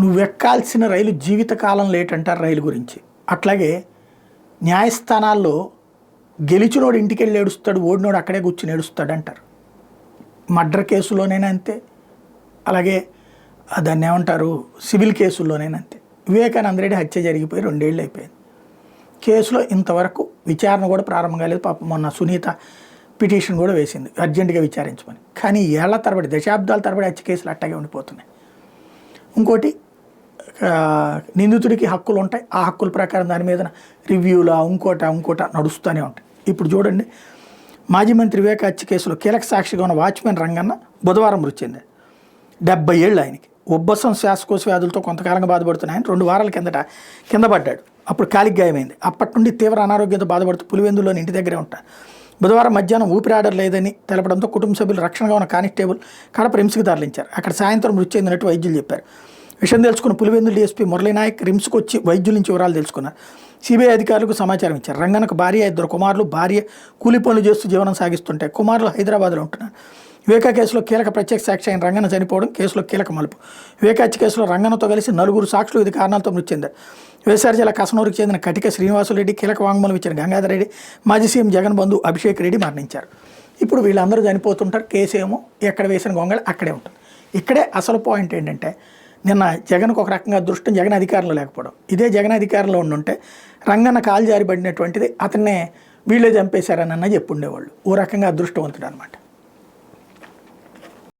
నువ్వెక్కాల్సిన రైలు జీవితకాలం లేట్ అంటారు రైలు గురించి. అట్లాగే న్యాయస్థానాల్లో గెలిచినోడు ఇంటికి వెళ్ళి ఏడుస్తాడు, ఓడినోడు అక్కడే కూర్చుని ఏడుస్తాడు అంటారు. మర్డర్ కేసులోనైనా అంతే, అలాగే దాన్ని ఏమంటారు సివిల్ కేసుల్లోనైనా అంతే. వివేకానంద రెడ్డి హత్య జరిగిపోయి 2 ఏళ్ళు అయిపోయింది. కేసులో ఇంతవరకు విచారణ కూడా ప్రారంభం కాలేదు. పాపం మొన్న సునీత పిటిషన్ కూడా వేసింది అర్జెంటుగా విచారించమని. కానీ ఏళ్ల తరబడి దశాబ్దాల తరబడి హత్య కేసులు అట్టాగే ఉండిపోతున్నాయి. ఇంకోటి నిందితుడికి హక్కులు ఉంటాయి, ఆ హక్కుల ప్రకారం దాని మీద రివ్యూలా ఇంకోట నడుస్తూనే ఉంటాయి. ఇప్పుడు చూడండి, మాజీ మంత్రి వివేక హత్య కేసులో కీలక సాక్షిగా ఉన్న వాచ్మెన్ రంగన్న బుధవారం మృతి చెందాడు. 70 ఏళ్ళు ఆయనకి. ఉబ్బసం శ్వాసకోశ వ్యాధులతో కొంతకాలంగా బాధపడుతున్న ఆయన 2 వారాల కింద పడ్డాడు. అప్పుడు కాలికి గాయమైంది. అప్పటి నుండి తీవ్ర అనారోగ్యంతో బాధపడుతూ పులివెందులోని ఇంటి దగ్గరే ఉంటారు. బుధవారం మధ్యాహ్నం ఊపిరాడర్ లేదని తెలపడంతో కుటుంబ సభ్యులు రక్షణగా ఉన్న కానిస్టేబుల్ కడప రిమ్స్కి తరలించారు. అక్కడ సాయంత్రం మృతి చెందినట్టు వైద్యులు చెప్పారు. విషయం తెలుసుకున్న పులివెందుల డీఎస్పీ మురళీనాయక్ రిమ్స్కి వచ్చి వైద్యుల నుంచి వివరాలు తెలుసుకున్నారు. సిబిఐ అధికారులకు సమాచారం ఇచ్చారు. రంగనకు భార్య, 2 కుమారులు. భార్య కూలి పనులు చేస్తూ జీవనం సాగిస్తుంటే కుమారులు హైదరాబాద్లో ఉంటున్నారు. వివేక కేసులో కీలక ప్రత్యేక సాక్షి అయిన రంగన చనిపోవడం కేసులో కీలక మలుపు. వివేక హత్య కేసులో రంగనతో కలిసి 4 సాక్షులు వివిధ కారణాలతో మృతి చెందారు. వేసారి జిల్లా కసనూరుకు చెందిన కటిక శ్రీనివాసులరెడ్డి, కీలక వాంగ్మూలం ఇచ్చిన గంగాధర్ రెడ్డి, మాజీ సీఎం జగన్ బంధు అభిషేక్ రెడ్డి మరణించారు. ఇప్పుడు వీళ్ళందరూ చనిపోతుంటారు. కేసు ఏమో ఎక్కడ వేసిన గొంగళి అక్కడే ఉంటుంది. ఇక్కడే అసలు పాయింట్ ఏంటంటే, నిన్న జగన్కు ఒక రకంగా అదృష్టం జగన్ అధికారంలో లేకపోవడం. ఇదే జగన్ అధికారంలో ఉండుంటే రంగన్న కాలు జారిపడినటువంటిది అతన్నే వీళ్ళే చంపేశారనన్నా చెప్పుండేవాళ్ళు. ఓ రకంగా అదృష్టవంతుడు అనమాట.